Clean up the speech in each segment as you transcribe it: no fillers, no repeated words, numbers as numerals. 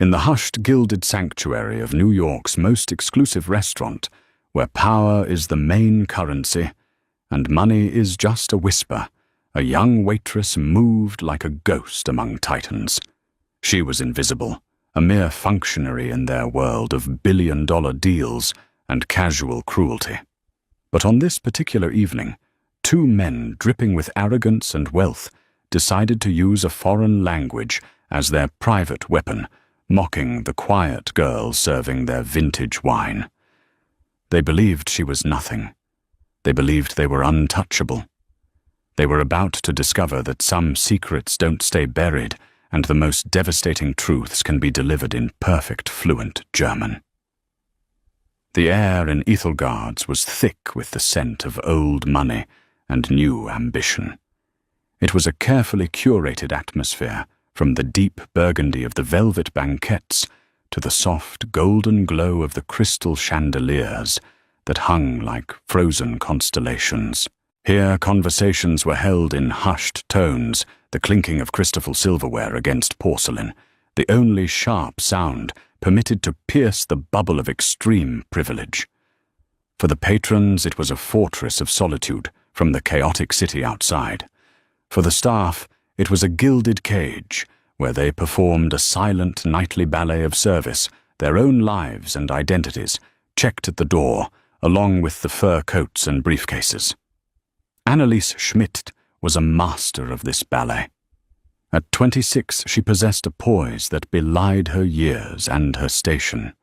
in the hushed, gilded sanctuary of New York's most exclusive restaurant, where power is the main currency and money is just a whisper, a young waitress moved like a ghost among titans. She was invisible, a mere functionary in their world of billion-dollar deals and casual cruelty. But on this particular evening, two men dripping with arrogance and wealth decided to use a foreign language as their private weapon, mocking the quiet girl serving their vintage wine. They believed she was nothing. They believed they were untouchable. They were about to discover that some secrets don't stay buried and the most devastating truths can be delivered in perfect, fluent German. The air in Ethelgard's was thick with the scent of old money and new ambition. It was a carefully curated atmosphere, from the deep burgundy of the velvet banquettes to the soft golden glow of the crystal chandeliers that hung like frozen constellations. Here conversations were held in hushed tones, the clinking of crystal silverware against porcelain, the only sharp sound permitted to pierce the bubble of extreme privilege. For the patrons, it was a fortress of solitude from the chaotic city outside. For the staff, it was a gilded cage where they performed a silent nightly ballet of service, their own lives and identities checked at the door, along with the fur coats and briefcases. Anneliese Schmidt was a master of this ballet. At 26, she possessed a poise that belied her years and her station.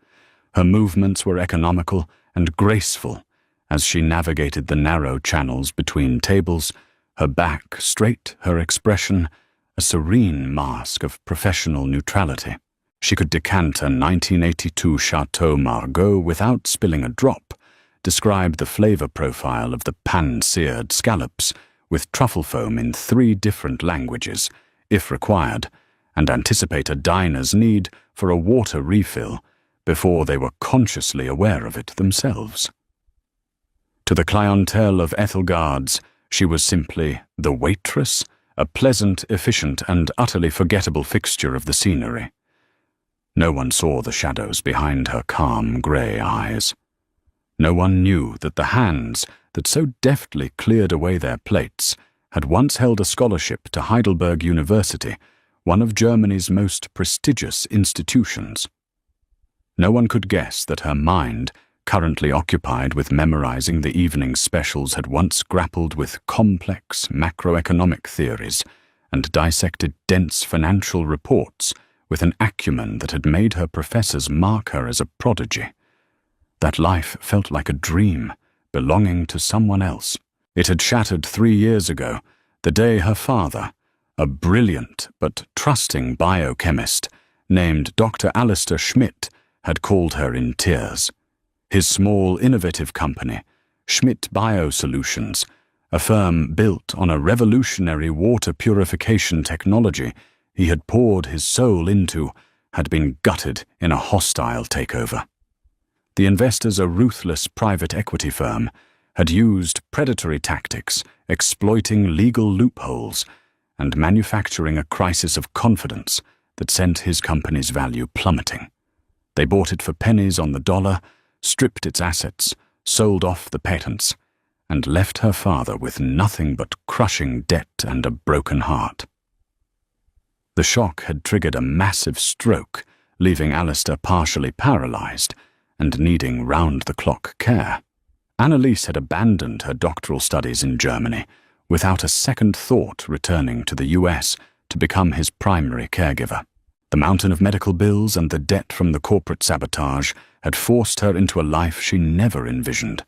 Her movements were economical and graceful as she navigated the narrow channels between tables, her back straight, her expression a serene mask of professional neutrality. She could decant a 1982 Chateau Margaux without spilling a drop, describe the flavor profile of the pan-seared scallops with truffle foam in 3 different languages, if required, and anticipate a diner's need for a water refill before they were consciously aware of it themselves. To the clientele of Ethelgard's, she was simply the waitress, a pleasant, efficient, and utterly forgettable fixture of the scenery. No one saw the shadows behind her calm grey eyes. No one knew that the hands that so deftly cleared away their plates had once held a scholarship to Heidelberg University, one of Germany's most prestigious institutions. No one could guess that her mind, currently occupied with memorizing the evening's specials, had once grappled with complex macroeconomic theories and dissected dense financial reports with an acumen that had made her professors mark her as a prodigy. That life felt like a dream, belonging to someone else. It had shattered 3 years ago, the day her father, a brilliant but trusting biochemist named Dr. Alistair Schmidt, had called her in tears. His small, innovative company, Schmidt Biosolutions, a firm built on a revolutionary water purification technology he had poured his soul into, had been gutted in a hostile takeover. The investors, a ruthless private equity firm, had used predatory tactics, exploiting legal loopholes, and manufacturing a crisis of confidence that sent his company's value plummeting. They bought it for pennies on the dollar, stripped its assets, sold off the patents, and left her father with nothing but crushing debt and a broken heart. The shock had triggered a massive stroke, leaving Alistair partially paralyzed and needing round-the-clock care. Anneliese had abandoned her doctoral studies in Germany, without a second thought returning to the US to become his primary caregiver. The mountain of medical bills and the debt from the corporate sabotage had forced her into a life she never envisioned.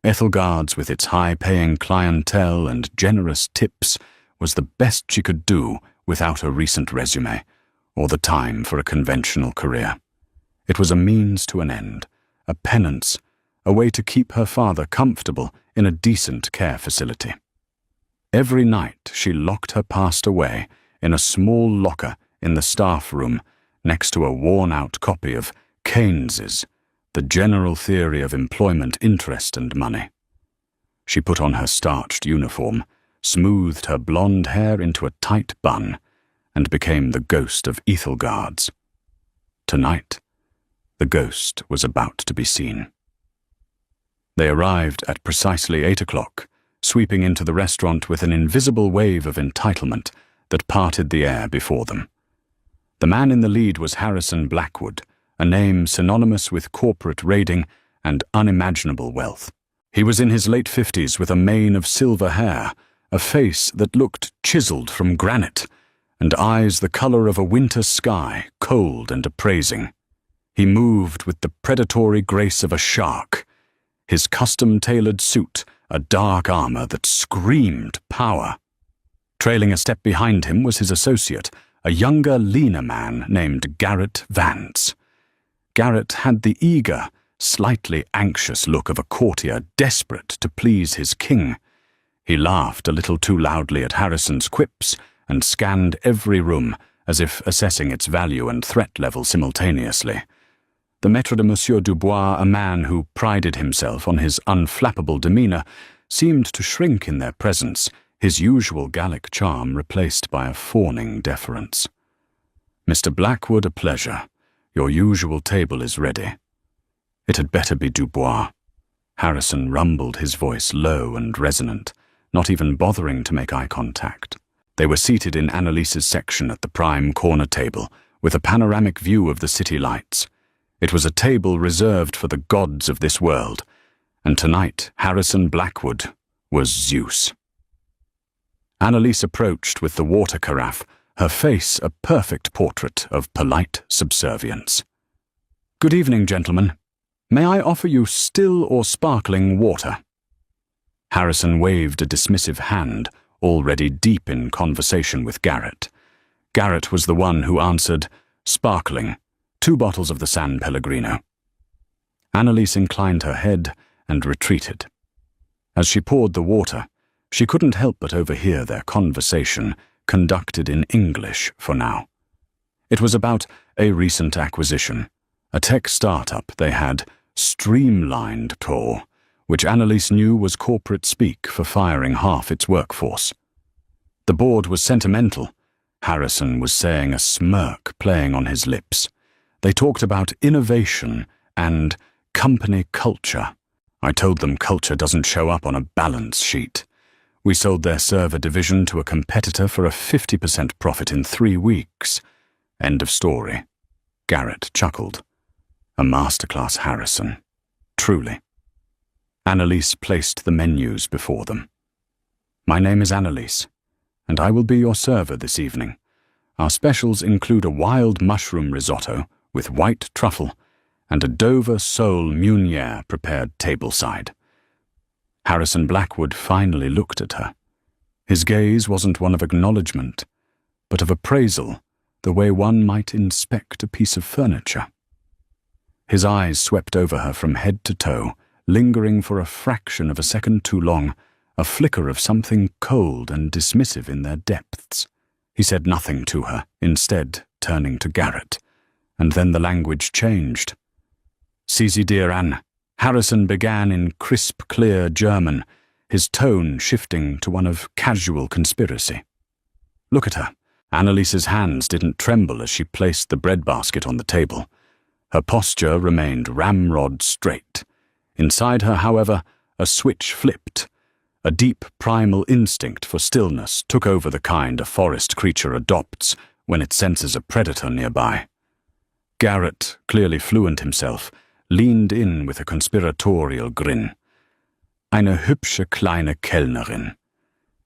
Ethelgard's, with its high-paying clientele and generous tips, was the best she could do without a recent resume, or the time for a conventional career. It was a means to an end, a penance, a way to keep her father comfortable in a decent care facility. Every night she locked her past away in a small locker in the staff room next to a worn-out copy of Keynes's The General Theory of Employment, Interest and Money. She put on her starched uniform, smoothed her blonde hair into a tight bun, and became the ghost of Ethelgard's. tonight, the ghost was about to be seen. They arrived at precisely 8 o'clock, sweeping into the restaurant with an invisible wave of entitlement that parted the air before them. The man in the lead was Harrison Blackwood, a name synonymous with corporate raiding and unimaginable wealth. He was in his late 50s with a mane of silver hair, a face that looked chiseled from granite, and eyes the color of a winter sky, cold and appraising. He moved with the predatory grace of a shark, his custom-tailored suit a dark armor that screamed power. Trailing a step behind him was his associate, a younger, leaner man named Garrett Vance. Garrett had the eager, slightly anxious look of a courtier desperate to please his king. He laughed a little too loudly at Harrison's quips and scanned every room as if assessing its value and threat level simultaneously. The maître de Monsieur Dubois, a man who prided himself on his unflappable demeanor, seemed to shrink in their presence, his usual Gallic charm replaced by a fawning deference. "Mr. Blackwood, a pleasure. Your usual table is ready." "It had better be Dubois." Harrison rumbled, his voice low and resonant, not even bothering to make eye contact. They were seated in Annalise's section at the prime corner table, with a panoramic view of the city lights. It was a table reserved for the gods of this world, and tonight Harrison Blackwood was Zeus. Annalise approached with the water carafe, her face a perfect portrait of polite subservience. "Good evening, gentlemen. May I offer you still or sparkling water?" Harrison waved a dismissive hand, already deep in conversation with Garrett. Garrett was the one who answered, "Sparkling, 2 bottles of the San Pellegrino." Annalise inclined her head and retreated. As she poured the water, she couldn't help but overhear their conversation, conducted in English for now. It was about a recent acquisition, a tech startup they had, Streamlined Pro, which Annalise knew was corporate speak for firing half its workforce. The board was sentimental. Harrison was saying, a smirk playing on his lips. They talked about innovation and company culture. I told them culture doesn't show up on a balance sheet. We sold their server division to a competitor for a 50% profit in 3 weeks. End of story. Garrett chuckled. A masterclass Harrison. Truly. Annalise placed the menus before them. "My name is Annalise, and I will be your server this evening. Our specials include a wild mushroom risotto with white truffle and a Dover sole meunière prepared tableside." Harrison Blackwood finally looked at her. His gaze wasn't one of acknowledgement, but of appraisal, the way one might inspect a piece of furniture. His eyes swept over her from head to toe, lingering for a fraction of a second too long, a flicker of something cold and dismissive in their depths. He said nothing to her, instead turning to Garrett, and then the language changed. "Sie dear Anne," Harrison began in crisp, clear German, his tone shifting to one of casual conspiracy. "Look at her." Annalise's hands didn't tremble as she placed the breadbasket on the table. Her posture remained ramrod straight. Inside her, however, a switch flipped. A deep primal instinct for stillness took over the kind a forest creature adopts when it senses a predator nearby. Garrett, clearly fluent himself, leaned in with a conspiratorial grin. "Eine hübsche kleine Kellnerin.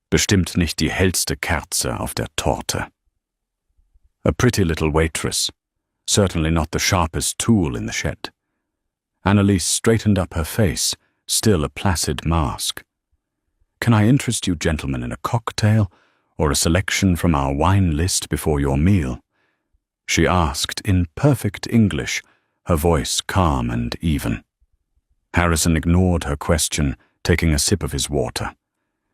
Bestimmt nicht die hellste Kerze auf der Torte." A pretty little waitress, certainly not the sharpest tool in the shed. Annalise straightened up her face, still a placid mask. "Can I interest you gentlemen in a cocktail or a selection from our wine list before your meal?" she asked in perfect English, her voice calm and even. Harrison ignored her question, taking a sip of his water.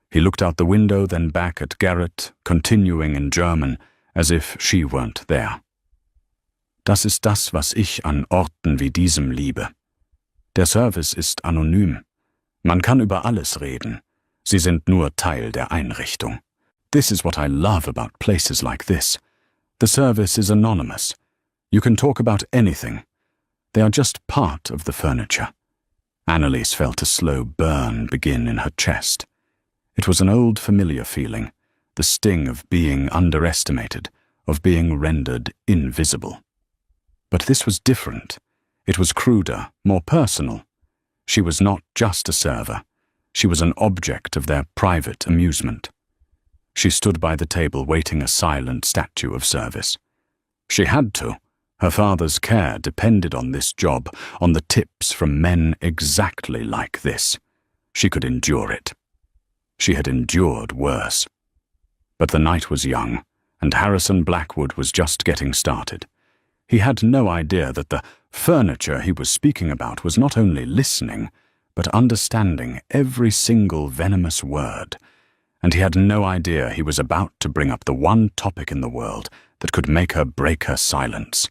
He looked out the window, then back at Garrett, continuing in German, as if she weren't there. "Das ist das, was ich an Orten wie diesem liebe. Der Service ist anonym. Man kann über alles reden. Sie sind nur Teil der Einrichtung. This is what I love about places like this. The service is anonymous. You can talk about anything. They are just part of the furniture. Annalise felt a slow burn begin in her chest. It was an old familiar feeling, the sting of being underestimated, of being rendered invisible. But this was different. It was cruder, more personal. She was not just a server. She was an object of their private amusement. She stood by the table waiting a silent statue of service. She had to. Her father's care depended on this job, on the tips from men exactly like this. She could endure it. She had endured worse. But the night was young, and Harrison Blackwood was just getting started. He had no idea that the furniture he was speaking about was not only listening, but understanding every single venomous word. And he had no idea he was about to bring up the one topic in the world that could make her break her silence.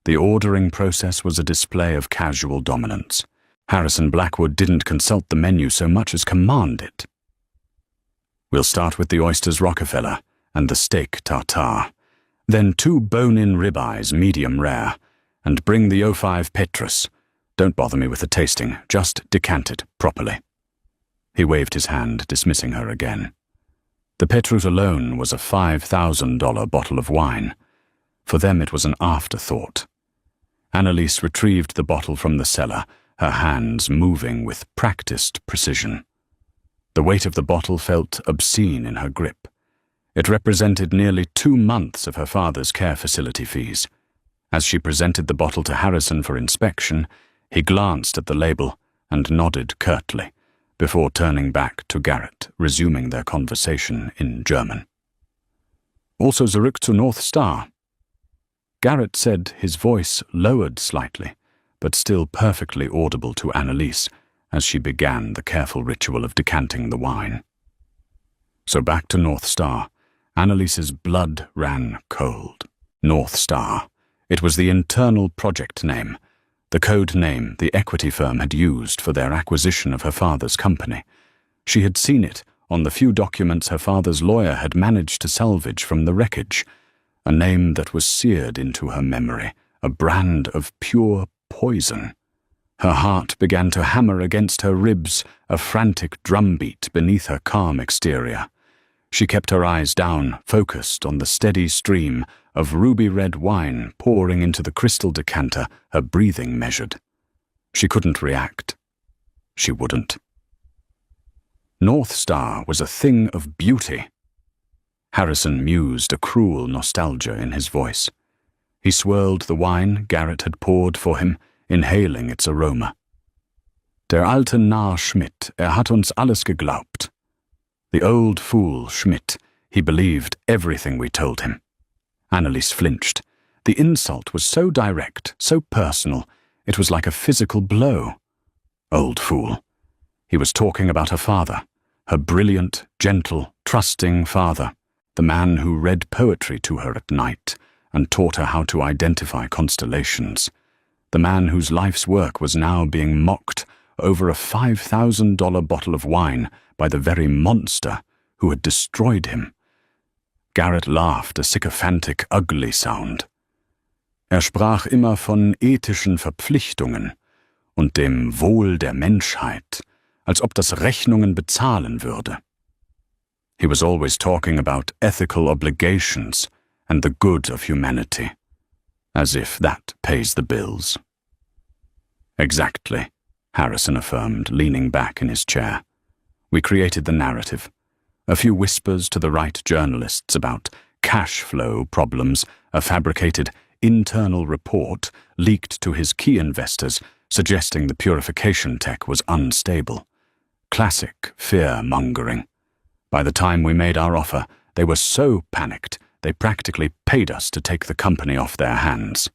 The ordering process was a display of casual dominance. Harrison Blackwood didn't consult the menu so much as command it. We'll start with the oysters Rockefeller and the steak tartare. Then 2 bone-in ribeyes, medium rare, and bring the 05 Petrus. Don't bother me with the tasting, just decant it properly. He waved his hand, dismissing her again. The Petrus alone was a $5,000 bottle of wine. For them it was an afterthought. Annalise retrieved the bottle from the cellar, her hands moving with practiced precision. The weight of the bottle felt obscene in her grip. It represented nearly 2 months of her father's care facility fees. As she presented the bottle to Harrison for inspection, he glanced at the label and nodded curtly, before turning back to Garrett, resuming their conversation in German. Also zurück zu North Star. Garrett said, his voice lowered slightly, but still perfectly audible to Annalise as she began the careful ritual of decanting the wine. So back to North Star. Annalise's blood ran cold. North Star. It was the internal project name, the code name the equity firm had used for their acquisition of her father's company. She had seen it on the few documents her father's lawyer had managed to salvage from the wreckage, a name that was seared into her memory, a brand of pure poison. Her heart began to hammer against her ribs, a frantic drumbeat beneath her calm exterior. She kept her eyes down, focused on the steady stream of ruby-red wine pouring into the crystal decanter, her breathing measured. She couldn't react. She wouldn't. North Star was a thing of beauty. Harrison mused, a cruel nostalgia in his voice. He swirled the wine Garrett had poured for him, inhaling its aroma. Der alte Narr Schmidt, hat uns alles geglaubt. The old fool Schmidt, he believed everything we told him. Annalise flinched. The insult was so direct, so personal, it was like a physical blow. Old fool. He was talking about her father, her brilliant, gentle, trusting father, the man who read poetry to her at night and taught her how to identify constellations, the man whose life's work was now being mocked over a $5,000 bottle of wine by the very monster who had destroyed him. Garrett laughed, a sycophantic, ugly sound. Sprach immer von ethischen Verpflichtungen und dem Wohl der Menschheit, als ob das Rechnungen bezahlen würde. He was always talking about ethical obligations and the good of humanity, as if that pays the bills. Exactly, Harrison affirmed, leaning back in his chair. We created the narrative. A few whispers to the right journalists about cash flow problems, a fabricated internal report leaked to his key investors suggesting the purification tech was unstable. Classic fear-mongering. By the time we made our offer, they were so panicked they practically paid us to take the company off their hands.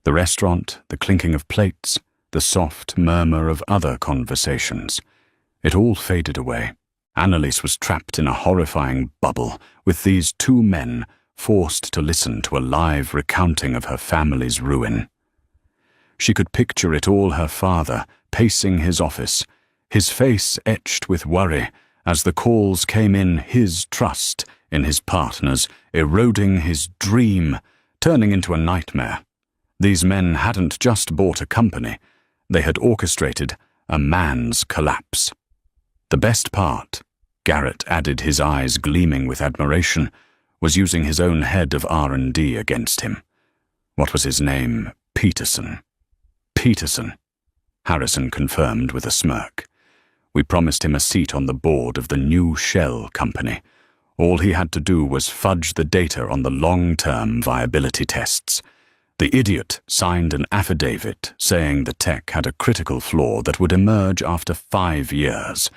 The restaurant, the clinking of plates, the soft murmur of other conversations. It all faded away. Annalise was trapped in a horrifying bubble with these 2 men forced to listen to a live recounting of her family's ruin. She could picture it all, her father pacing his office, his face etched with worry as the calls came in, his trust in his partners eroding his dream turning into a nightmare. These men hadn't just bought a company, they had orchestrated a man's collapse. The best part, Garrett added, his eyes gleaming with admiration, was using his own head of R&D against him. What was his name? Peterson. Peterson, Harrison confirmed with a smirk. We promised him a seat on the board of the new shell company. All he had to do was fudge the data on the long-term viability tests. The idiot signed an affidavit saying the tech had a critical flaw that would emerge after 5 years.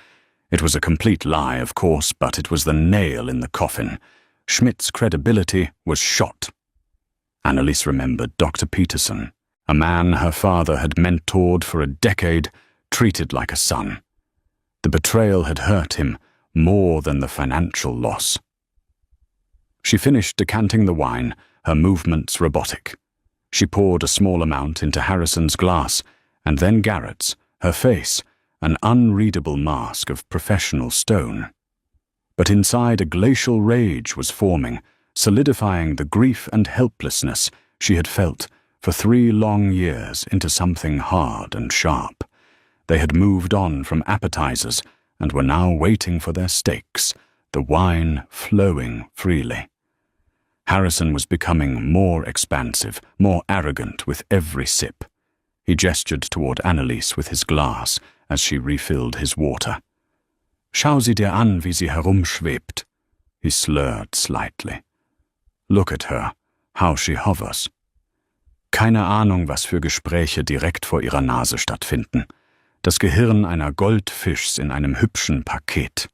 It was a complete lie, of course, but it was the nail in the coffin. Schmidt's credibility was shot. Annalise remembered Dr. Peterson, a man her father had mentored for a decade, treated like a son. The betrayal had hurt him more than the financial loss. She finished decanting the wine, her movements robotic. She poured a small amount into Harrison's glass, and then Garrett's, her face, an unreadable mask of professional stone. But inside a glacial rage was forming, solidifying the grief and helplessness she had felt for 3 long years into something hard and sharp. They had moved on from appetizers and were now waiting for their steaks, the wine flowing freely. Harrison was becoming more expansive, more arrogant with every sip. He gestured toward Annalise with his glass as she refilled his water. Schau sie dir an, wie sie herumschwebt. He slurred slightly. Look at her, how she hovers. Keine Ahnung, was für Gespräche direkt vor ihrer Nase stattfinden. Das Gehirn einer Goldfischs in einem hübschen Paket.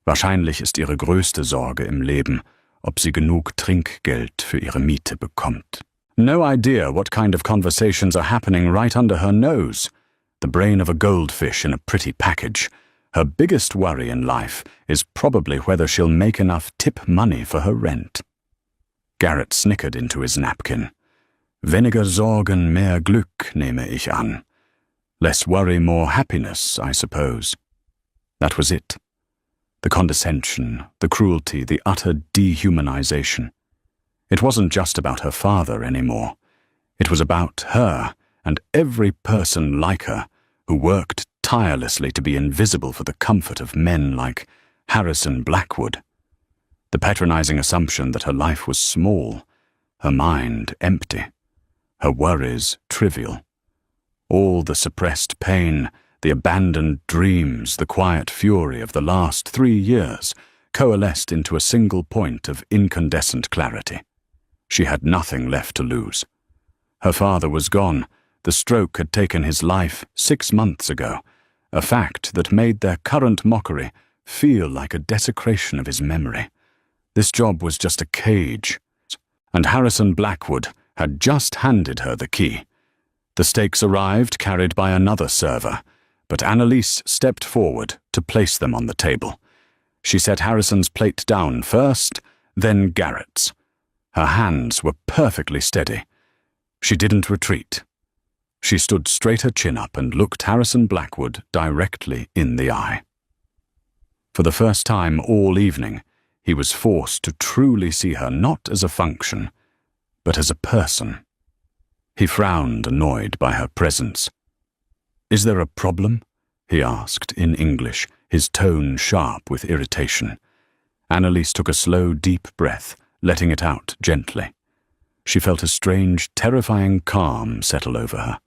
Wahrscheinlich ist ihre größte Sorge im Leben, ob sie genug Trinkgeld für ihre Miete bekommt. No idea what kind of conversations are happening right under her nose. The brain of a goldfish in a pretty package. Her biggest worry in life is probably whether she'll make enough tip money for her rent. Garrett snickered into his napkin. Weniger Sorgen, mehr Glück, nehme ich an. Less worry, more happiness, I suppose. That was it. The condescension, the cruelty, the utter dehumanization. It wasn't just about her father anymore. It was about her and every person like her who worked tirelessly to be invisible for the comfort of men like Harrison Blackwood. The patronizing assumption that her life was small, her mind empty, her worries trivial. All the suppressed pain, the abandoned dreams, the quiet fury of the last 3 years coalesced into a single point of incandescent clarity. She had nothing left to lose. Her father was gone. The stroke had taken his life 6 months ago, a fact that made their current mockery feel like a desecration of his memory. This job was just a cage, and Harrison Blackwood had just handed her the key. The steaks arrived, carried by another server, but Annalise stepped forward to place them on the table. She set Harrison's plate down first, then Garrett's. Her hands were perfectly steady. She didn't retreat. She stood straight, her chin up, and looked Harrison Blackwood directly in the eye. For the first time all evening, he was forced to truly see her not as a function, but as a person. He frowned, annoyed by her presence. "Is there a problem?" he asked in English, his tone sharp with irritation. Annalise took a slow, deep breath, letting it out gently. She felt a strange, terrifying calm settle over her.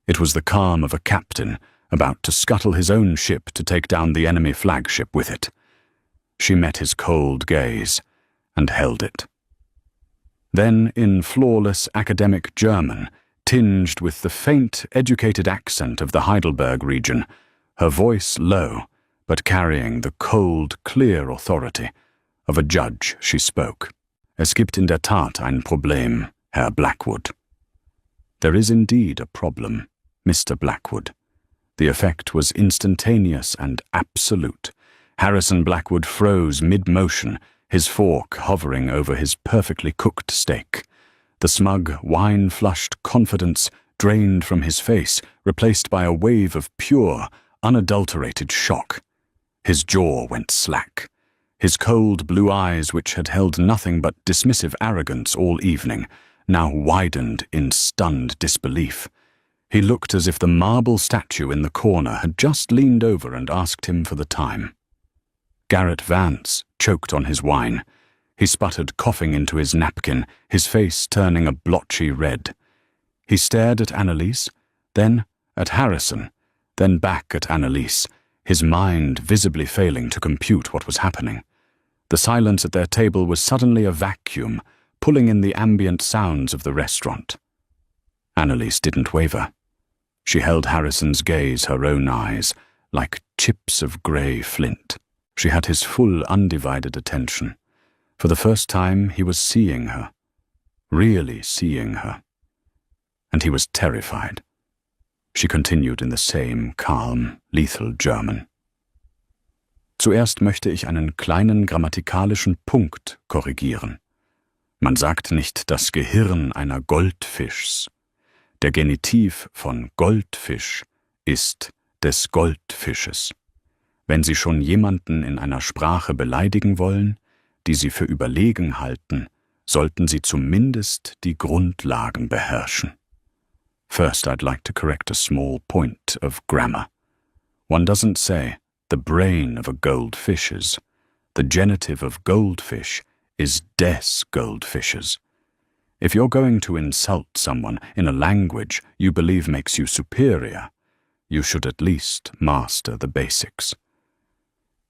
It was the calm of a captain about to scuttle his own ship to take down the enemy flagship with it. She met his cold gaze and held it. Then, in flawless academic German, tinged with the faint, educated accent of the Heidelberg region, her voice low, but carrying the cold, clear authority of a judge, she spoke. "Es gibt in der Tat ein Problem, Herr Blackwood." There is indeed a problem, Mr. Blackwood. The effect was instantaneous and absolute. Harrison Blackwood froze mid-motion, his fork hovering over his perfectly cooked steak. The smug, wine-flushed confidence drained from his face, replaced by a wave of pure, unadulterated shock. His jaw went slack. His cold blue eyes, which had held nothing but dismissive arrogance all evening, now widened in stunned disbelief. He looked as if the marble statue in the corner had just leaned over and asked him for the time. Garrett Vance choked on his wine. He sputtered, coughing into his napkin, his face turning a blotchy red. He stared at Annalise, then at Harrison, then back at Annalise, his mind visibly failing to compute what was happening. The silence at their table was suddenly a vacuum, pulling in the ambient sounds of the restaurant. Annalise didn't waver. She held Harrison's gaze her own eyes, like chips of grey flint. She had his full, undivided attention. For the first time, he was seeing her, really seeing her. And he was terrified. She continued in the same calm, lethal German. Zuerst möchte ich einen kleinen grammatikalischen Punkt korrigieren. Man sagt nicht das Gehirn einer Goldfischs. Der Genitiv von Goldfisch ist des Goldfisches. Wenn Sie schon jemanden in einer Sprache beleidigen wollen, die Sie für überlegen halten, sollten Sie zumindest die Grundlagen beherrschen. First, I'd like to correct a small point of grammar. One doesn't say the brain of a goldfish is. The genitive of goldfish is des Goldfishes. If you're going to insult someone in a language you believe makes you superior, you should at least master the basics.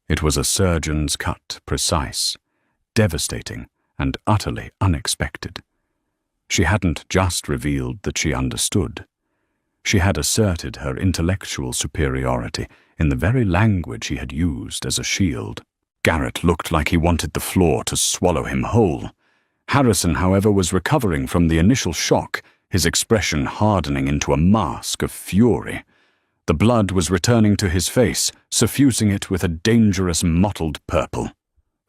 It was a surgeon's cut, precise, devastating, and utterly unexpected. She hadn't just revealed that she understood. She had asserted her intellectual superiority in the very language he had used as a shield. Garrett looked like he wanted the floor to swallow him whole. Harrison, however, was recovering from the initial shock, his expression hardening into a mask of fury. The blood was returning to his face, suffusing it with a dangerous mottled purple.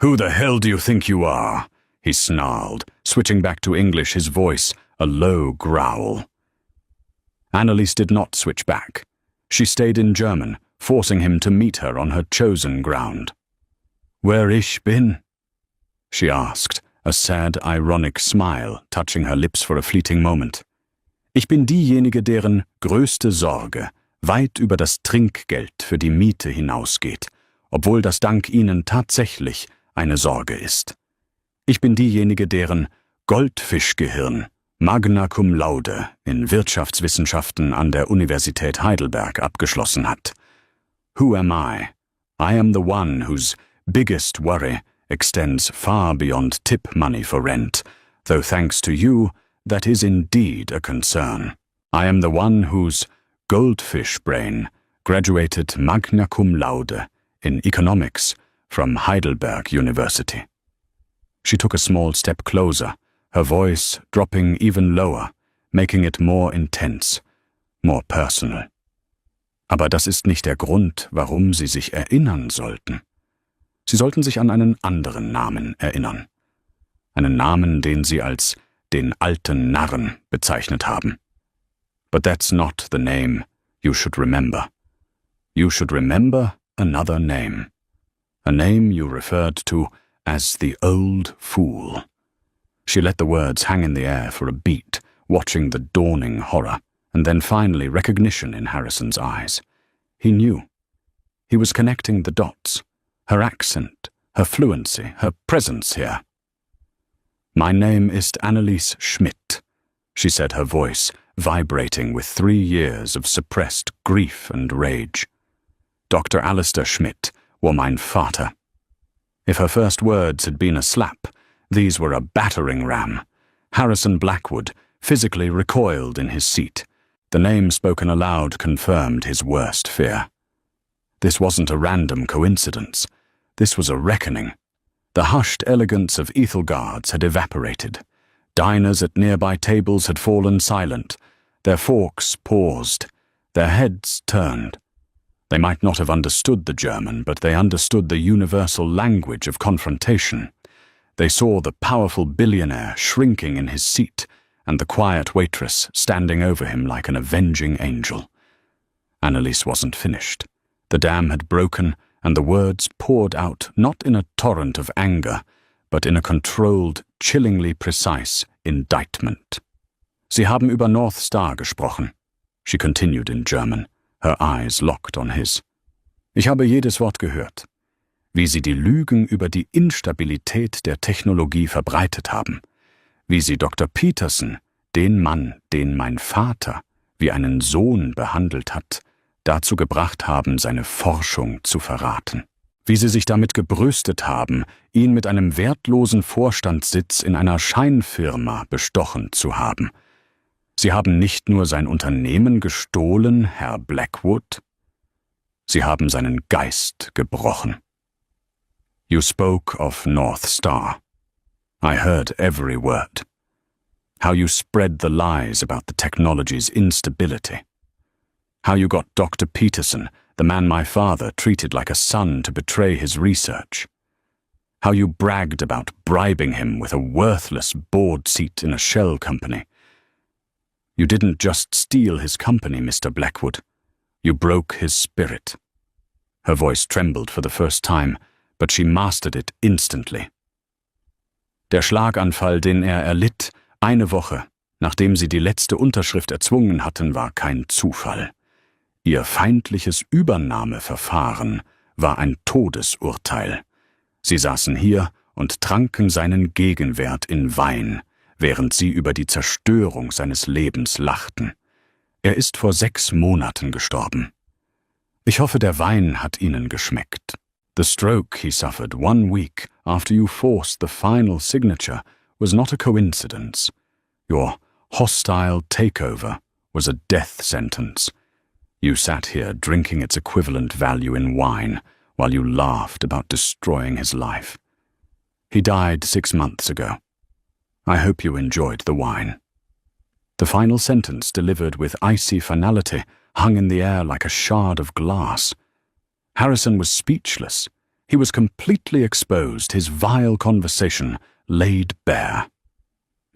"Who the hell do you think you are?" he snarled, switching back to English, his voice a low growl. Annalise did not switch back. She stayed in German, forcing him to meet her on her chosen ground. "Where ich bin?" she asked, a sad, ironic smile touching her lips for a fleeting moment. "Ich bin diejenige, deren größte Sorge weit über das Trinkgeld für die Miete hinausgeht, obwohl das dank Ihnen tatsächlich eine Sorge ist. Ich bin diejenige, deren Goldfischgehirn Magna Cum Laude in Wirtschaftswissenschaften an der Universität Heidelberg abgeschlossen hat. Who am I? I am the one whose biggest worry extends far beyond tip money for rent, though thanks to you, that is indeed a concern. I am the one whose goldfish brain graduated Magna Cum Laude in economics from Heidelberg University." She took a small step closer, her voice dropping even lower, making it more intense, more personal. Aber das ist nicht der Grund, warum Sie sich erinnern sollten. Sie sollten sich an einen anderen Namen erinnern. Einen Namen, den Sie als den alten Narren bezeichnet haben. But that's not the name you should remember. You should remember another name. A name you referred to as the old fool. She let the words hang in the air for a beat, watching the dawning horror, and then finally recognition in Harrison's eyes. He knew. He was connecting the dots. Her accent, her fluency, her presence here. "My name ist Annalise Schmidt," she said, her voice vibrating with 3 years of suppressed grief and rage. "Dr. Alistair Schmidt war mein Vater." If her first words had been a slap, these were a battering ram. Harrison Blackwood physically recoiled in his seat. The name spoken aloud confirmed his worst fear. This wasn't a random coincidence. This was a reckoning. The hushed elegance of Ethelgard's had evaporated. Diners at nearby tables had fallen silent. Their forks paused. Their heads turned. They might not have understood the German, but they understood the universal language of confrontation. They saw the powerful billionaire shrinking in his seat, and the quiet waitress standing over him like an avenging angel. Annalise wasn't finished. The dam had broken, and the words poured out not in a torrent of anger, but in a controlled, chillingly precise indictment. Sie haben über North Star gesprochen, she continued in German, her eyes locked on his. Ich habe jedes Wort gehört. Wie Sie die Lügen über die Instabilität der Technologie verbreitet haben. Wie Sie Dr. Peterson, den Mann, den mein Vater wie einen Sohn behandelt hat, dazu gebracht haben, seine Forschung zu verraten. Wie Sie sich damit gebrüstet haben, ihn mit einem wertlosen Vorstandssitz in einer Scheinfirma bestochen zu haben. Sie haben nicht nur sein Unternehmen gestohlen, Herr Blackwood, Sie haben seinen Geist gebrochen. You spoke of North Star. I heard every word. How you spread the lies about the technology's instability. How you got Dr. Peterson, the man my father treated like a son, to betray his research. How you bragged about bribing him with a worthless board seat in a shell company. You didn't just steal his company, Mr. Blackwood. You broke his spirit. Her voice trembled for the first time, but she mastered it instantly. Der Schlaganfall, den erlitt, eine Woche, nachdem sie die letzte Unterschrift erzwungen hatten, war kein Zufall. Ihr feindliches Übernahmeverfahren war ein Todesurteil. Sie saßen hier und tranken seinen Gegenwert in Wein, während sie über die Zerstörung seines Lebens lachten. Er ist vor 6 Monaten gestorben. Ich hoffe, der Wein hat Ihnen geschmeckt. The stroke he suffered 1 week after you forced the final signature was not a coincidence. Your hostile takeover was a death sentence. You sat here drinking its equivalent value in wine while you laughed about destroying his life. He died 6 months ago. I hope you enjoyed the wine. The final sentence, delivered with icy finality, hung in the air like a shard of glass. Harrison was speechless. He was completely exposed, his vile conversation laid bare.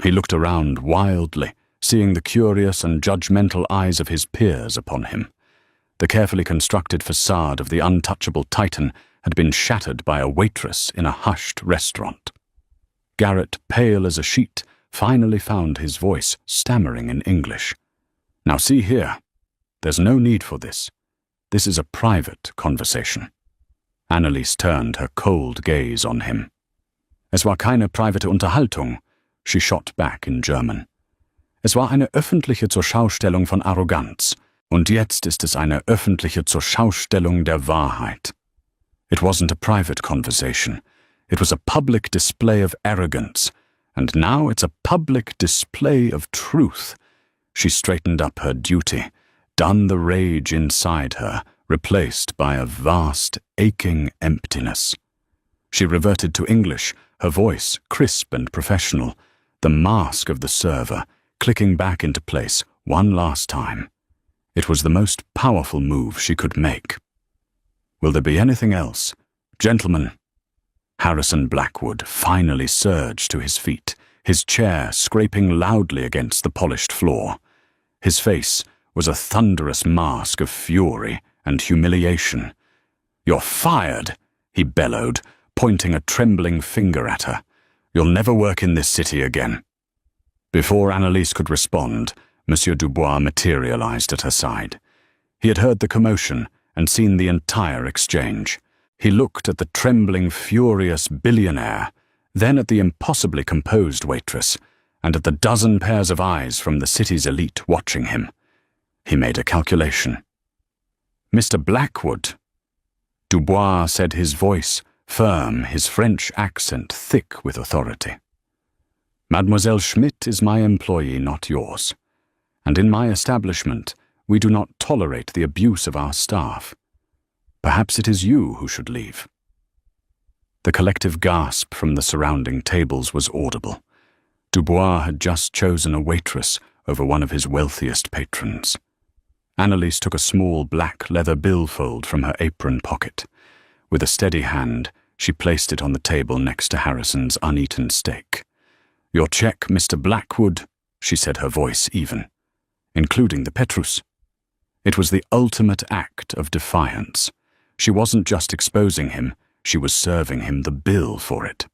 He looked around wildly, seeing the curious and judgmental eyes of his peers upon him. The carefully constructed facade of the untouchable Titan had been shattered by a waitress in a hushed restaurant. Garrett, pale as a sheet, finally found his voice, stammering in English. Now see here. There's no need for this. This is a private conversation. Anneliese turned her cold gaze on him. Es war keine private Unterhaltung, she shot back in German. Es war eine öffentliche Zurschaustellung von Arroganz, und jetzt ist es eine öffentliche Zurschaustellung der Wahrheit. It wasn't a private conversation. It was a public display of arrogance, and now it's a public display of truth. She straightened up her duty, done the rage inside her, replaced by a vast, aching emptiness. She reverted to English, her voice crisp and professional, the mask of the server clicking back into place one last time. It was the most powerful move she could make. Will there be anything else? Gentlemen. Harrison Blackwood finally surged to his feet, his chair scraping loudly against the polished floor. His face was a thunderous mask of fury and humiliation. You're fired, he bellowed, pointing a trembling finger at her. You'll never work in this city again. Before Anneliese could respond, Monsieur Dubois materialized at her side. He had heard the commotion and seen the entire exchange. He looked at the trembling, furious billionaire, then at the impossibly composed waitress, and at the dozen pairs of eyes from the city's elite watching him. He made a calculation. Mr. Blackwood. Dubois said, his voice firm, his French accent thick with authority. Mademoiselle Schmidt is my employee, not yours. And in my establishment, we do not tolerate the abuse of our staff. Perhaps it is you who should leave. The collective gasp from the surrounding tables was audible. Dubois had just chosen a waitress over one of his wealthiest patrons. Anneliese took a small black leather billfold from her apron pocket. With a steady hand, she placed it on the table next to Harrison's uneaten steak. Your check, Mr. Blackwood, she said, her voice even, including the Petrus. It was the ultimate act of defiance. She wasn't just exposing him, she was serving him the bill for it.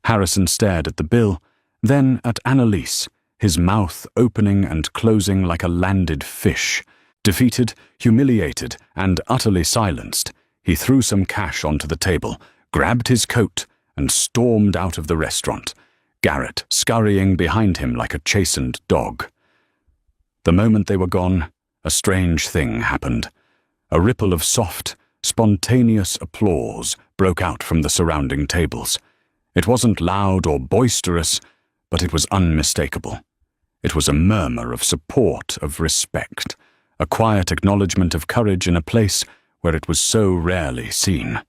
Harrison stared at the bill, then at Annalise, his mouth opening and closing like a landed fish. Defeated, humiliated, and utterly silenced, he threw some cash onto the table, grabbed his coat, and stormed out of the restaurant, Garrett scurrying behind him like a chastened dog. The moment they were gone, a strange thing happened. A ripple of soft, spontaneous applause broke out from the surrounding tables. It wasn't loud or boisterous, but it was unmistakable. It was a murmur of support, of respect, a quiet acknowledgement of courage in a place where it was so rarely seen.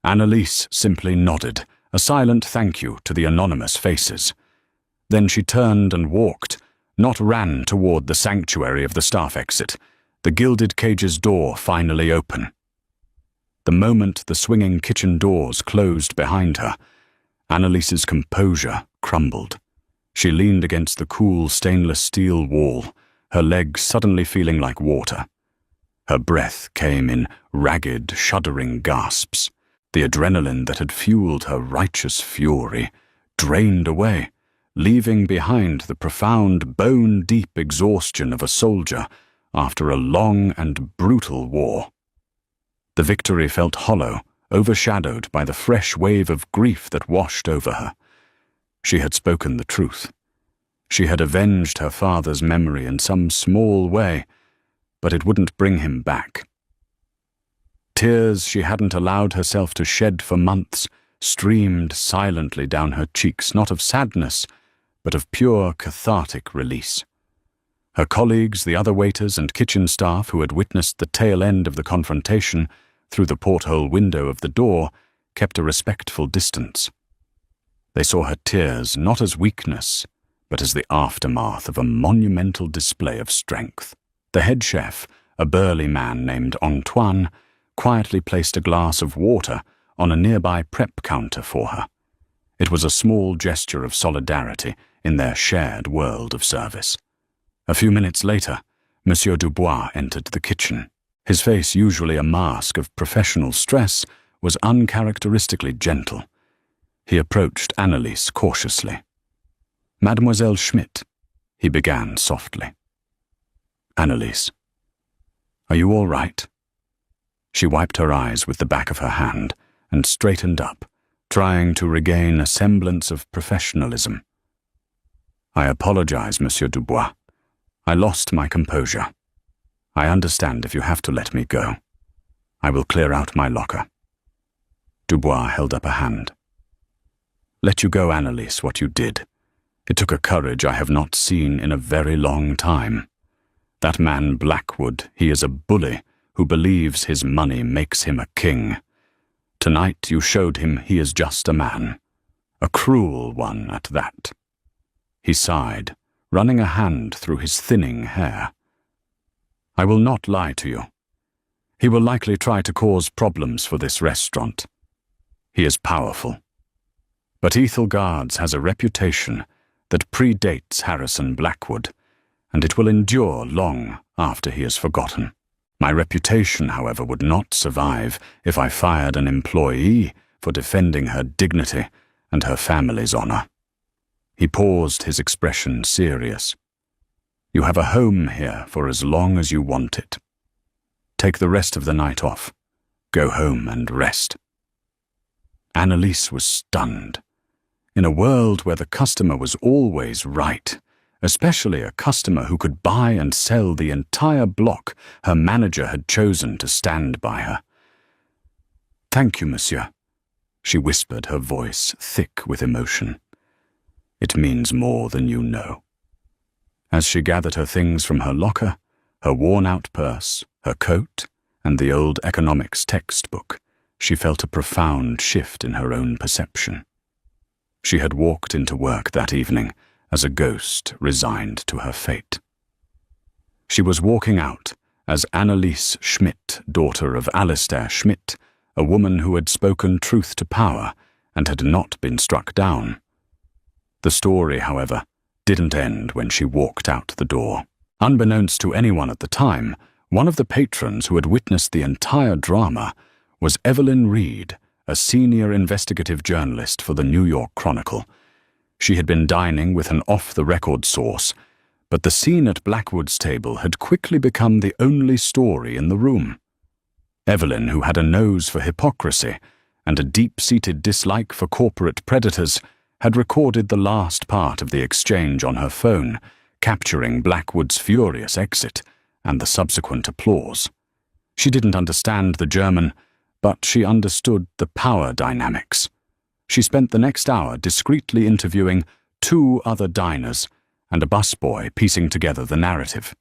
Annalise simply nodded, a silent thank you to the anonymous faces. Then she turned and walked, not ran toward the sanctuary of the staff exit, the gilded cage's door finally open. The moment the swinging kitchen doors closed behind her, Annalise's composure crumbled. She leaned against the cool stainless steel wall, her legs suddenly feeling like water. Her breath came in ragged, shuddering gasps. The adrenaline that had fueled her righteous fury drained away, leaving behind the profound, bone-deep exhaustion of a soldier after a long and brutal war. The victory felt hollow, overshadowed by the fresh wave of grief that washed over her. She had spoken the truth. She had avenged her father's memory in some small way, but it wouldn't bring him back. Tears she hadn't allowed herself to shed for months streamed silently down her cheeks, not of sadness, but of pure cathartic release. Her colleagues, the other waiters and kitchen staff who had witnessed the tail end of the confrontation through the porthole window of the door, kept a respectful distance. They saw her tears not as weakness, but as the aftermath of a monumental display of strength. The head chef, a burly man named Antoine, quietly placed a glass of water on a nearby prep counter for her. It was a small gesture of solidarity in their shared world of service. A few minutes later, Monsieur Dubois entered the kitchen. His face, usually a mask of professional stress, was uncharacteristically gentle. He approached Annalise cautiously. "Mademoiselle Schmidt," he began softly. "Annalise, are you all right?" She wiped her eyes with the back of her hand and straightened up, trying to regain a semblance of professionalism. "I apologize, Monsieur Dubois. I lost my composure. I understand if you have to let me go. I will clear out my locker." Dubois held up a hand. "Let you go, Annalise, what you did. It took a courage I have not seen in a very long time. That man Blackwood, he is a bully who believes his money makes him a king. Tonight you showed him he is just a man. A cruel one at that." He sighed, running a hand through his thinning hair. "I will not lie to you. He will likely try to cause problems for this restaurant. He is powerful. But Ethel Guards has a reputation that predates Harrison Blackwood, and it will endure long after he is forgotten. My reputation, however, would not survive if I fired an employee for defending her dignity and her family's honor." He paused, his expression serious. "You have a home here for as long as you want it. Take the rest of the night off. Go home and rest." Annalise was stunned. In a world where the customer was always right, especially a customer who could buy and sell the entire block, her manager had chosen to stand by her. "Thank you, monsieur," she whispered, her voice thick with emotion. "It means more than you know." As she gathered her things from her locker, her worn-out purse, her coat, and the old economics textbook, she felt a profound shift in her own perception. She had walked into work that evening as a ghost resigned to her fate. She was walking out as Annalise Schmidt, daughter of Alistair Schmidt, a woman who had spoken truth to power and had not been struck down. The story, however, didn't end when she walked out the door. Unbeknownst to anyone at the time, One of the patrons who had witnessed the entire drama was Evelyn Reed, a senior investigative journalist for the New York Chronicle. She had been dining with an off-the-record source, but the scene at Blackwood's table had quickly become the only story in the room. Evelyn, who had a nose for hypocrisy and a deep-seated dislike for corporate predators, had recorded the last part of the exchange on her phone, capturing Blackwood's furious exit and the subsequent applause. She didn't understand the German, but she understood the power dynamics. She spent the next hour discreetly interviewing 2 other diners and a busboy piecing together the narrative.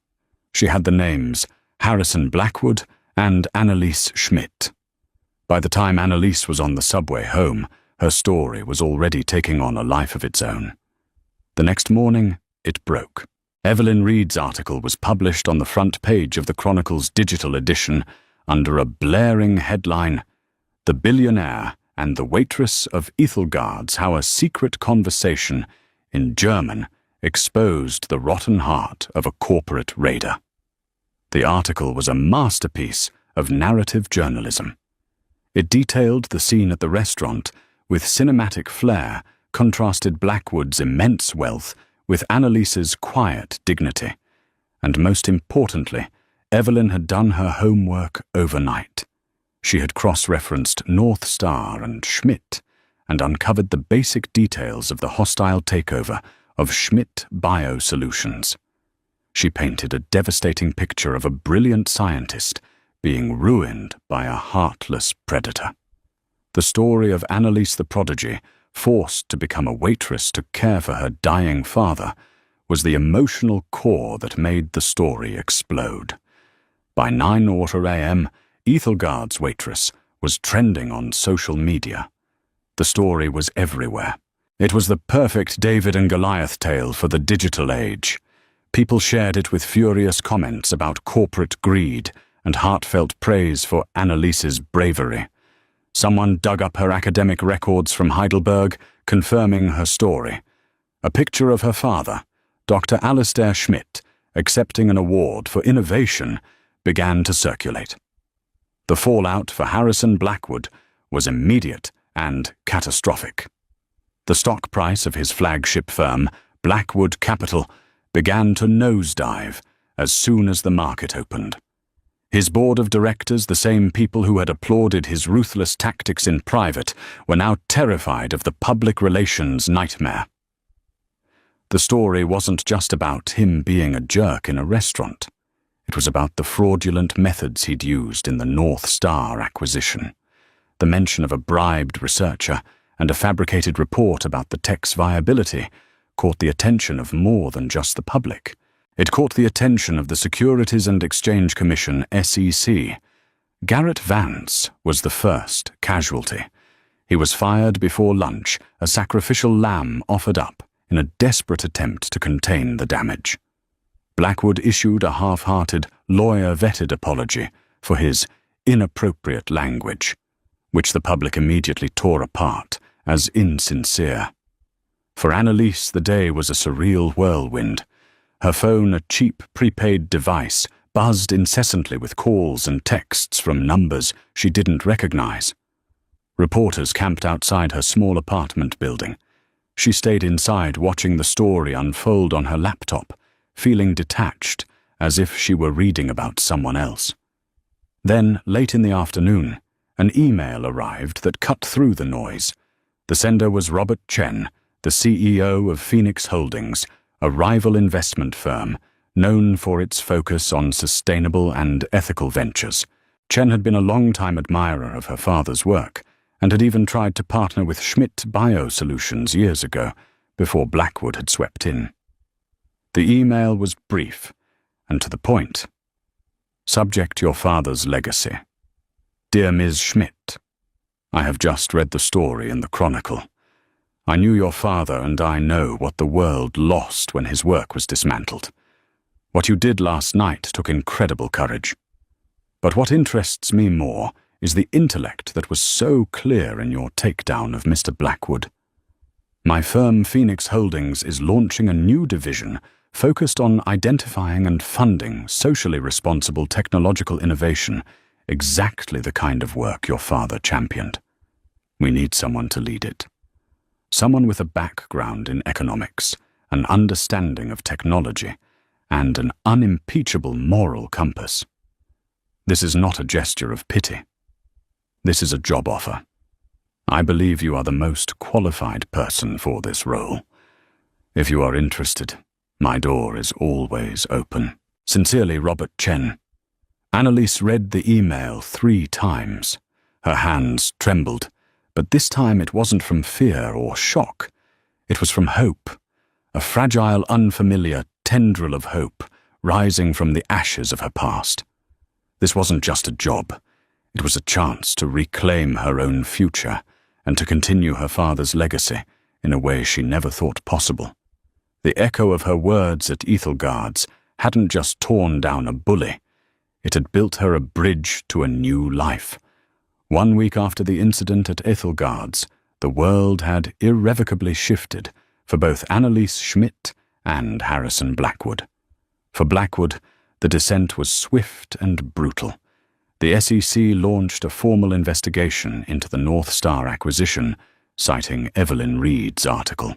She had the names Harrison Blackwood and Anneliese Schmidt. By the time Anneliese was on the subway home, her story was already taking on a life of its own. The next morning, it broke. Evelyn Reed's article was published on the front page of the Chronicle's digital edition under a blaring headline, "The Billionaire and the Waitress of Ethelgard's How a Secret Conversation in German Exposed the Rotten Heart of a Corporate Raider." The article was a masterpiece of narrative journalism. It detailed the scene at the restaurant with cinematic flair, contrasted Blackwood's immense wealth with Annaliese's quiet dignity, and most importantly, Evelyn had done her homework overnight. She had cross-referenced North Star and Schmidt and uncovered the basic details of the hostile takeover of Schmidt Biosolutions. She painted a devastating picture of a brilliant scientist being ruined by a heartless predator. The story of Anneliese the prodigy, forced to become a waitress to care for her dying father, was the emotional core that made the story explode. By 9:00 a.m., Ethelgard's Waitress was trending on social media. The story was everywhere. It was the perfect David and Goliath tale for the digital age. People shared it with furious comments about corporate greed and heartfelt praise for Annaliese's bravery. Someone dug up her academic records from Heidelberg, confirming her story. A picture of her father, Dr. Alistair Schmidt, accepting an award for innovation, began to circulate. The fallout for Harrison Blackwood was immediate and catastrophic. The stock price of his flagship firm, Blackwood Capital, began to nosedive as soon as the market opened. His board of directors, the same people who had applauded his ruthless tactics in private, were now terrified of the public relations nightmare. The story wasn't just about him being a jerk in a restaurant. It was about the fraudulent methods he'd used in the North Star acquisition. The mention of a bribed researcher and a fabricated report about the tech's viability caught the attention of more than just the public. It caught the attention of the Securities and Exchange Commission, SEC. Garrett Vance was the first casualty. He was fired before lunch, a sacrificial lamb offered up in a desperate attempt to contain the damage. Blackwood issued a half-hearted, lawyer-vetted apology for his inappropriate language, which the public immediately tore apart as insincere. For Anneliese, the day was a surreal whirlwind. Her phone, a cheap prepaid device, buzzed incessantly with calls and texts from numbers she didn't recognize. Reporters camped outside her small apartment building. She stayed inside watching the story unfold on her laptop, feeling detached, as if she were reading about someone else. Then, late in the afternoon, an email arrived that cut through the noise. The sender was Robert Chen, the CEO of Phoenix Holdings, a rival investment firm known for its focus on sustainable and ethical ventures. Chen had been a long-time admirer of her father's work and had even tried to partner with Schmidt Biosolutions years ago, before Blackwood had swept in. The email was brief and to the point. Subject your father's legacy. Dear Ms. Schmidt, I have just read the story in the Chronicle. I knew your father, and I know what the world lost when his work was dismantled. What you did last night took incredible courage. But what interests me more is the intellect that was so clear in your takedown of Mr. Blackwood. My firm Phoenix Holdings is launching a new division focused on identifying and funding socially responsible technological innovation, exactly the kind of work your father championed. We need someone to lead it. Someone with a background in economics, an understanding of technology, and an unimpeachable moral compass. This is not a gesture of pity. This is a job offer. I believe you are the most qualified person for this role. If you are interested, my door is always open. Sincerely, Robert Chen. Annalise read the email 3 times. Her hands trembled, but this time it wasn't from fear or shock. It was from hope, a fragile, unfamiliar tendril of hope rising from the ashes of her past. This wasn't just a job. It was a chance to reclaim her own future and to continue her father's legacy in a way she never thought possible. The echo of her words at Ethelgard's hadn't just torn down a bully. It had built her a bridge to a new life. 1 week after the incident at Ethelgard's, the world had irrevocably shifted for both Annalise Schmidt and Harrison Blackwood. For Blackwood, the descent was swift and brutal. The SEC launched a formal investigation into the North Star acquisition, citing Evelyn Reed's article.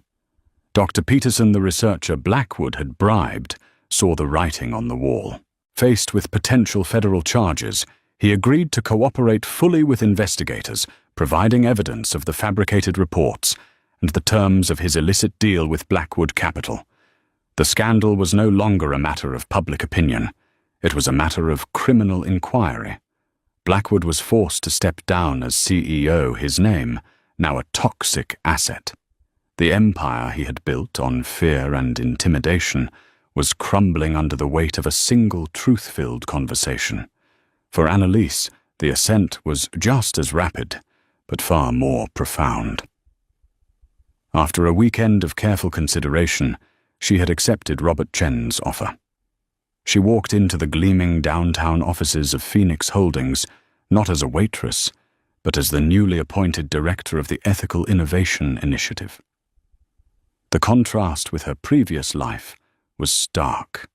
Dr. Peterson, the researcher Blackwood had bribed, saw the writing on the wall. Faced with potential federal charges, he agreed to cooperate fully with investigators, providing evidence of the fabricated reports and the terms of his illicit deal with Blackwood Capital. The scandal was no longer a matter of public opinion. It was a matter of criminal inquiry. Blackwood was forced to step down as CEO, his name, now a toxic asset. The empire he had built on fear and intimidation was crumbling under the weight of a single truth-filled conversation. For Annalise, the ascent was just as rapid, but far more profound. After a weekend of careful consideration, she had accepted Robert Chen's offer. She walked into the gleaming downtown offices of Phoenix Holdings, not as a waitress, but as the newly appointed director of the Ethical Innovation Initiative. The contrast with her previous life was stark.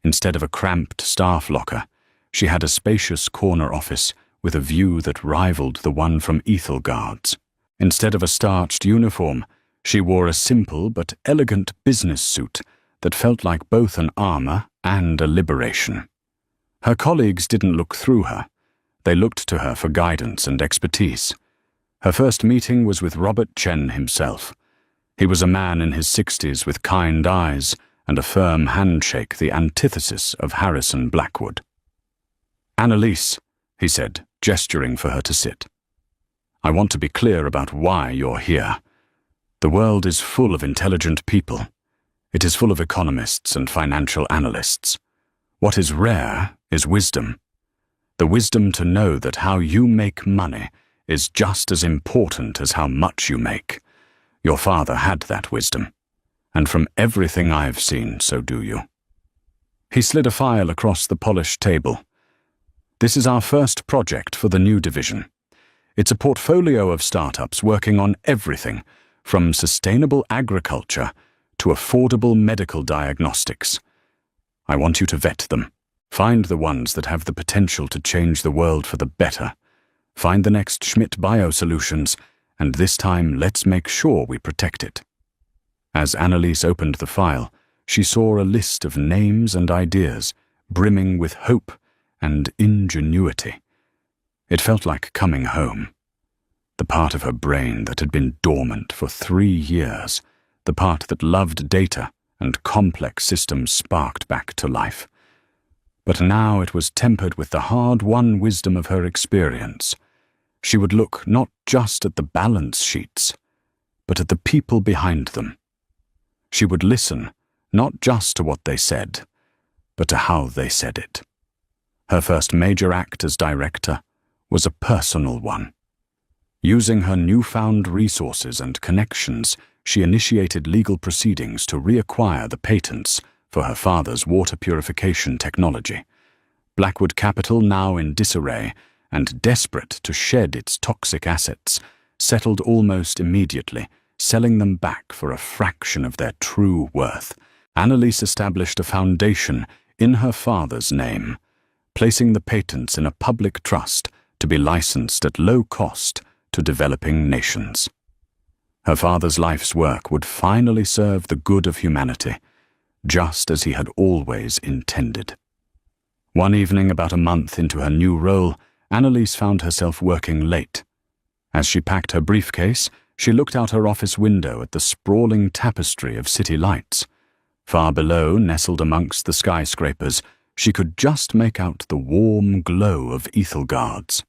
Instead of a cramped staff locker, she had a spacious corner office with a view that rivaled the one from Ethelgard's. Instead of a starched uniform, she wore a simple but elegant business suit that felt like both an armor and a liberation. Her colleagues didn't look through her. They looked to her for guidance and expertise. Her first meeting was with Robert Chen himself. He was a man in his 60s with kind eyes and a firm handshake, the antithesis of Harrison Blackwood. "Annalise," he said, gesturing for her to sit. "I want to be clear about why you're here. The world is full of intelligent people. It is full of economists and financial analysts. What is rare is wisdom. The wisdom to know that how you make money is just as important as how much you make. Your father had that wisdom, and from everything I've seen, so do you." He slid a file across the polished table. "This is our first project for the new division. It's a portfolio of startups working on everything from sustainable agriculture to affordable medical diagnostics. I want you to vet them. Find the ones that have the potential to change the world for the better. Find the next Schmidt Biosolutions, and this time let's make sure we protect it." As Annalise opened the file, she saw a list of names and ideas, brimming with hope and ingenuity. It felt like coming home. The part of her brain that had been dormant for 3 years, the part that loved data and complex systems sparked back to life. But now it was tempered with the hard-won wisdom of her experience. She would look not just at the balance sheets, but at the people behind them. She would listen not just to what they said, but to how they said it. Her first major act as director was a personal one. Using her newfound resources and connections, she initiated legal proceedings to reacquire the patents for her father's water purification technology. Blackwood Capital, now in disarray and desperate to shed its toxic assets, settled almost immediately, selling them back for a fraction of their true worth. Annalise established a foundation in her father's name, placing the patents in a public trust to be licensed at low cost to developing nations. Her father's life's work would finally serve the good of humanity, just as he had always intended. One evening, about a month into her new role, Annalise found herself working late. As she packed her briefcase, she looked out her office window at the sprawling tapestry of city lights. Far below, nestled amongst the skyscrapers, she could just make out the warm glow of Ethelgard's.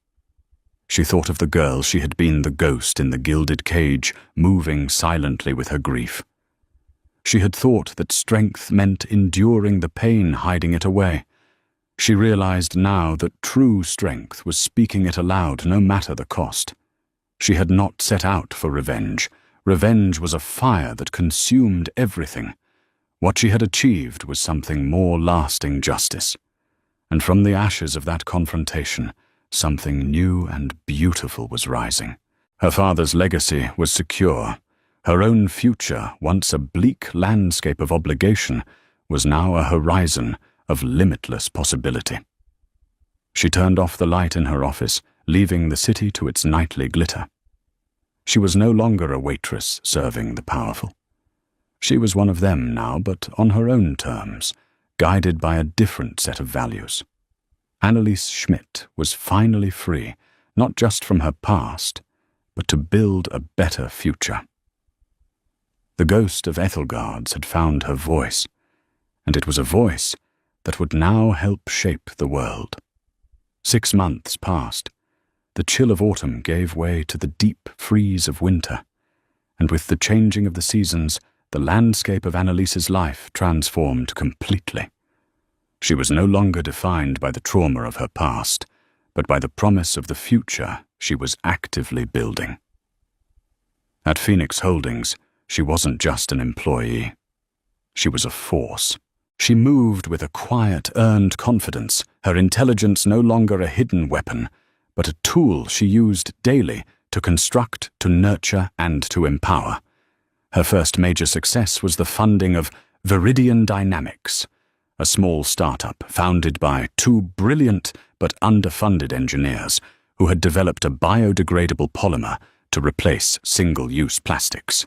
She thought of the girl she had been the ghost in the gilded cage, moving silently with her grief. She had thought that strength meant enduring the pain, hiding it away. She realized now that true strength was speaking it aloud no matter the cost. She had not set out for revenge. Revenge was a fire that consumed everything. What she had achieved was something more lasting: justice. And from the ashes of that confrontation, something new and beautiful was rising. Her father's legacy was secure. Her own future, once a bleak landscape of obligation, was now a horizon of limitless possibility. She turned off the light in her office, leaving the city to its nightly glitter. She was no longer a waitress serving the powerful. She was one of them now, but on her own terms, guided by a different set of values. Annalise Schmidt was finally free, not just from her past, but to build a better future. The ghost of Ethelgard's had found her voice, and it was a voice that would now help shape the world. 6 months passed. The chill of autumn gave way to the deep freeze of winter, and with the changing of the seasons, the landscape of Annalise's life transformed completely. She was no longer defined by the trauma of her past, but by the promise of the future she was actively building. At Phoenix Holdings, she wasn't just an employee. She was a force. She moved with a quiet, earned confidence, her intelligence no longer a hidden weapon, but a tool she used daily to construct, to nurture, and to empower. Her first major success was the funding of Viridian Dynamics, a small startup founded by 2 brilliant but underfunded engineers who had developed a biodegradable polymer to replace single-use plastics.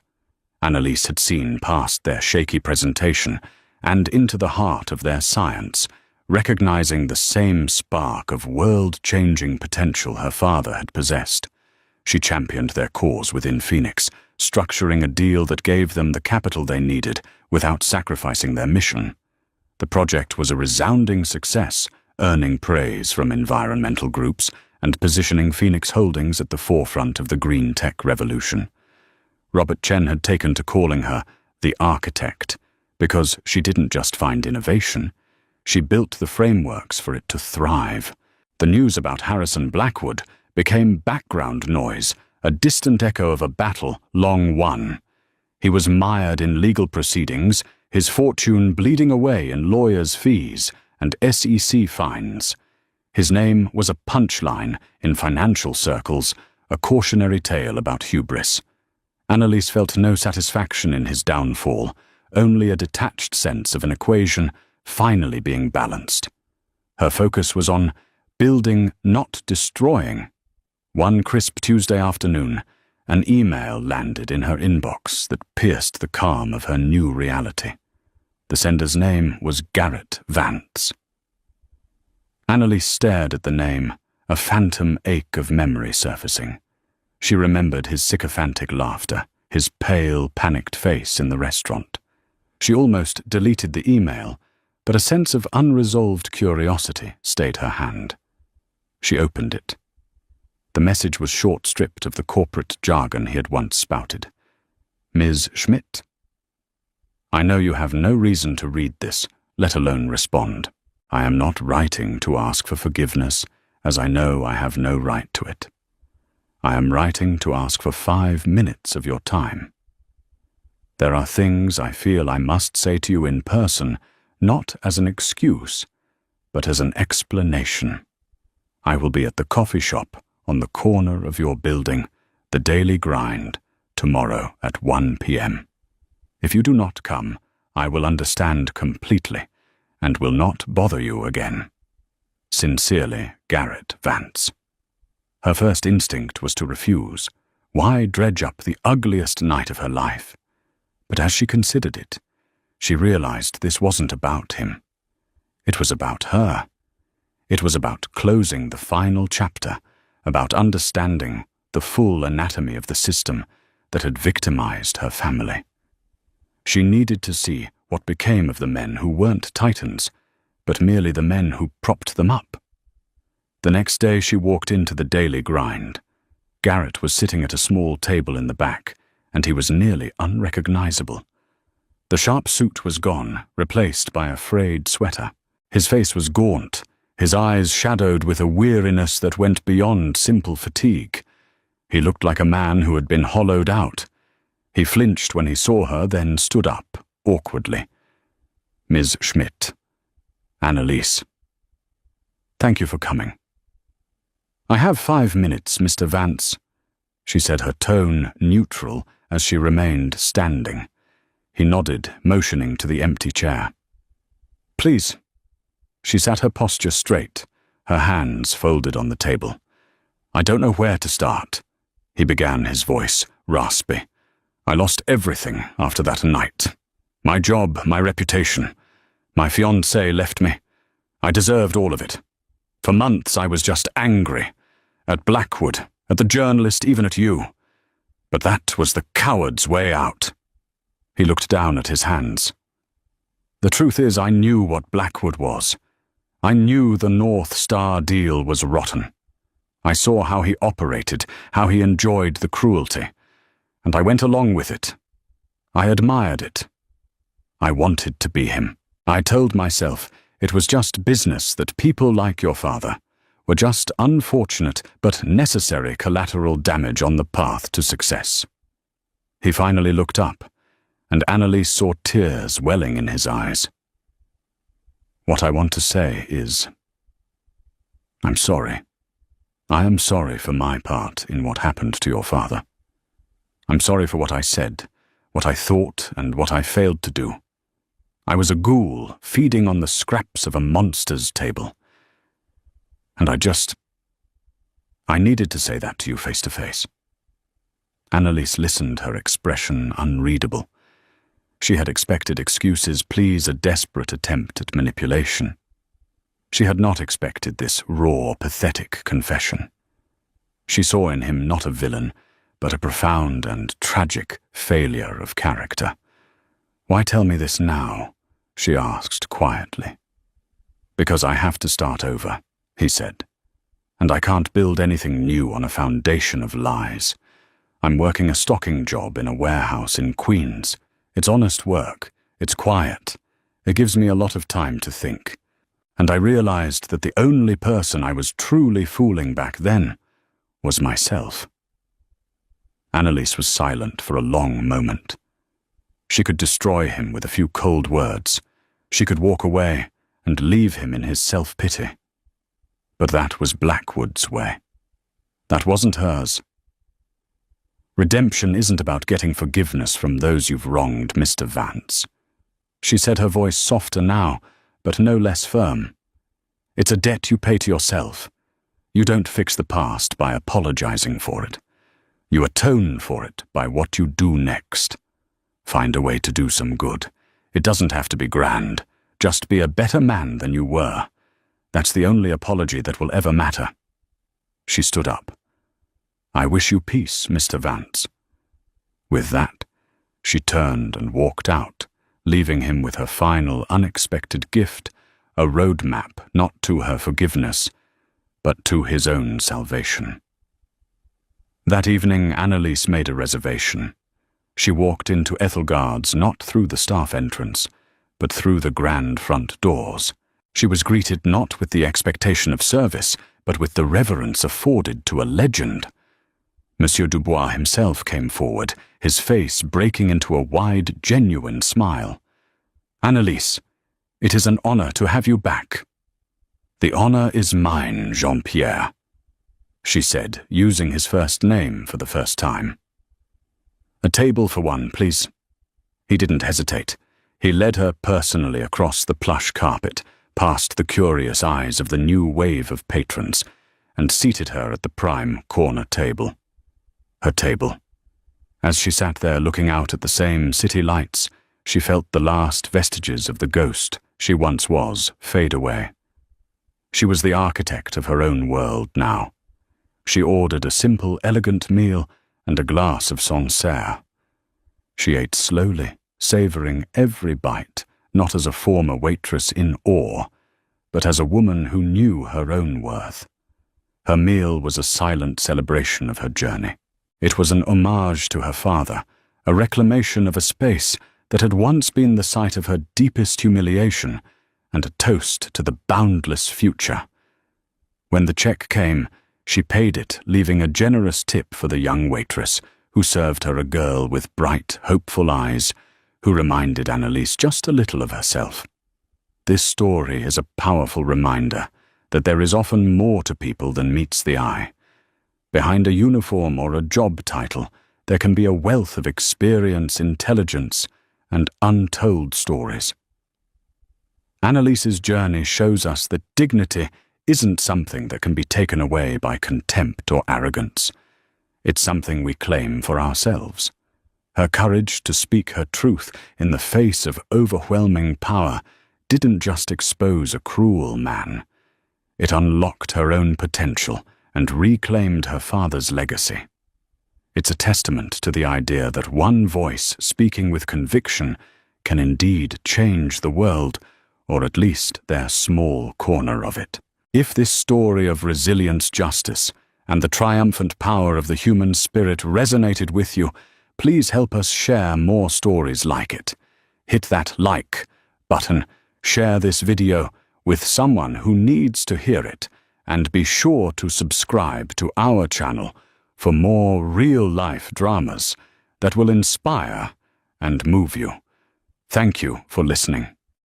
Annalise had seen past their shaky presentation and into the heart of their science, recognizing the same spark of world-changing potential her father had possessed. She championed their cause within Phoenix, structuring a deal that gave them the capital they needed without sacrificing their mission. The project was a resounding success, earning praise from environmental groups and positioning Phoenix Holdings at the forefront of the green tech revolution. Robert Chen had taken to calling her the architect, because she didn't just find innovation, she built the frameworks for it to thrive. The news about Harrison Blackwood became background noise, a distant echo of a battle long won. He was mired in legal proceedings, his fortune bleeding away in lawyers' fees and SEC fines. His name was a punchline in financial circles, a cautionary tale about hubris. Annalise felt no satisfaction in his downfall, only a detached sense of an equation finally being balanced. Her focus was on building, not destroying. One crisp Tuesday afternoon, an email landed in her inbox that pierced the calm of her new reality. The sender's name was Garrett Vance. Annalise stared at the name, a phantom ache of memory surfacing. She remembered his sycophantic laughter, his pale, panicked face in the restaurant. She almost deleted the email, but a sense of unresolved curiosity stayed her hand. She opened it. The message was short-stripped of the corporate jargon he had once spouted. Ms. Schmidt, I know you have no reason to read this, let alone respond. I am not writing to ask for forgiveness, as I know I have no right to it. I am writing to ask for 5 minutes of your time. There are things I feel I must say to you in person, not as an excuse, but as an explanation. I will be at the coffee shop on the corner of your building, the Daily Grind, tomorrow at 1 p.m. If you do not come, I will understand completely, and will not bother you again. Sincerely, Garrett Vance. Her first instinct was to refuse. Why dredge up the ugliest night of her life? But as she considered it, she realized this wasn't about him. It was about her. It was about closing the final chapter, about understanding the full anatomy of the system that had victimized her family. She needed to see what became of the men who weren't titans, but merely the men who propped them up. The next day she walked into the daily grind. Garrett was sitting at a small table in the back, and he was nearly unrecognizable. The sharp suit was gone, replaced by a frayed sweater. His face was gaunt, his eyes shadowed with a weariness that went beyond simple fatigue. He looked like a man who had been hollowed out. He flinched when he saw her, then stood up, awkwardly. Ms. Schmidt. Annalise. Thank you for coming. I have 5 minutes, Mr. Vance, she said, her tone neutral as she remained standing. He nodded, motioning to the empty chair. Please. She sat her posture straight, her hands folded on the table. I don't know where to start, he began, his voice raspy. I lost everything after that night. My job, my reputation. My fiancée left me. I deserved all of it. For months I was just angry. At Blackwood, at the journalist, even at you. But that was the coward's way out. He looked down at his hands. The truth is, I knew what Blackwood was. I knew the North Star deal was rotten. I saw how he operated, how he enjoyed the cruelty, and I went along with it. I admired it. I wanted to be him. I told myself it was just business, that people like your father were just unfortunate but necessary collateral damage on the path to success. He finally looked up, and Annalise saw tears welling in his eyes. What I want to say is, I'm sorry. I am sorry for my part in what happened to your father. I'm sorry for what I said, what I thought, and what I failed to do. I was a ghoul feeding on the scraps of a monster's table. And I needed to say that to you face to face. Annalise listened, her expression unreadable. She had expected excuses, pleas, a desperate attempt at manipulation. She had not expected this raw, pathetic confession. She saw in him not a villain, but a profound and tragic failure of character. Why tell me this now? She asked quietly. Because I have to start over, he said. And I can't build anything new on a foundation of lies. I'm working a stocking job in a warehouse in Queens. It's honest work. It's quiet. It gives me a lot of time to think. And I realized that the only person I was truly fooling back then was myself. Annalise was silent for a long moment. She could destroy him with a few cold words. She could walk away and leave him in his self-pity. But that was Blackwood's way. That wasn't hers. Redemption isn't about getting forgiveness from those you've wronged, Mr. Vance. She said, her voice softer now, but no less firm. It's a debt you pay to yourself. You don't fix the past by apologizing for it. You atone for it by what you do next. Find a way to do some good. It doesn't have to be grand. Just be a better man than you were. That's the only apology that will ever matter. She stood up. I wish you peace, Mr. Vance. With that, she turned and walked out, leaving him with her final, unexpected gift, a roadmap not to her forgiveness, but to his own salvation. That evening, Annalise made a reservation. She walked into Ethelgard's not through the staff entrance, but through the grand front doors. She was greeted not with the expectation of service, but with the reverence afforded to a legend. Monsieur Dubois himself came forward, his face breaking into a wide, genuine smile. Annalise, it is an honor to have you back. The honor is mine, Jean-Pierre, she said, using his first name for the first time. A table for one, please. He didn't hesitate. He led her personally across the plush carpet, past the curious eyes of the new wave of patrons, and seated her at the prime corner table. Her table. As she sat there looking out at the same city lights, she felt the last vestiges of the ghost she once was fade away. She was the architect of her own world now. She ordered a simple, elegant meal and a glass of Sancerre. She ate slowly, savouring every bite, not as a former waitress in awe, but as a woman who knew her own worth. Her meal was a silent celebration of her journey. It was an homage to her father, a reclamation of a space that had once been the site of her deepest humiliation, and a toast to the boundless future. When the check came, she paid it, leaving a generous tip for the young waitress, who served her a girl with bright, hopeful eyes, who reminded Annalise just a little of herself. This story is a powerful reminder that there is often more to people than meets the eye. Behind a uniform or a job title, there can be a wealth of experience, intelligence, and untold stories. Annalise's journey shows us that dignity isn't something that can be taken away by contempt or arrogance. It's something we claim for ourselves. Her courage to speak her truth in the face of overwhelming power didn't just expose a cruel man. It unlocked her own potential and reclaimed her father's legacy. It's a testament to the idea that one voice speaking with conviction can indeed change the world, or at least their small corner of it. If this story of resilience, justice, and the triumphant power of the human spirit resonated with you, please help us share more stories like it. Hit that like button, share this video with someone who needs to hear it, and be sure to subscribe to our channel for more real-life dramas that will inspire and move you. Thank you for listening.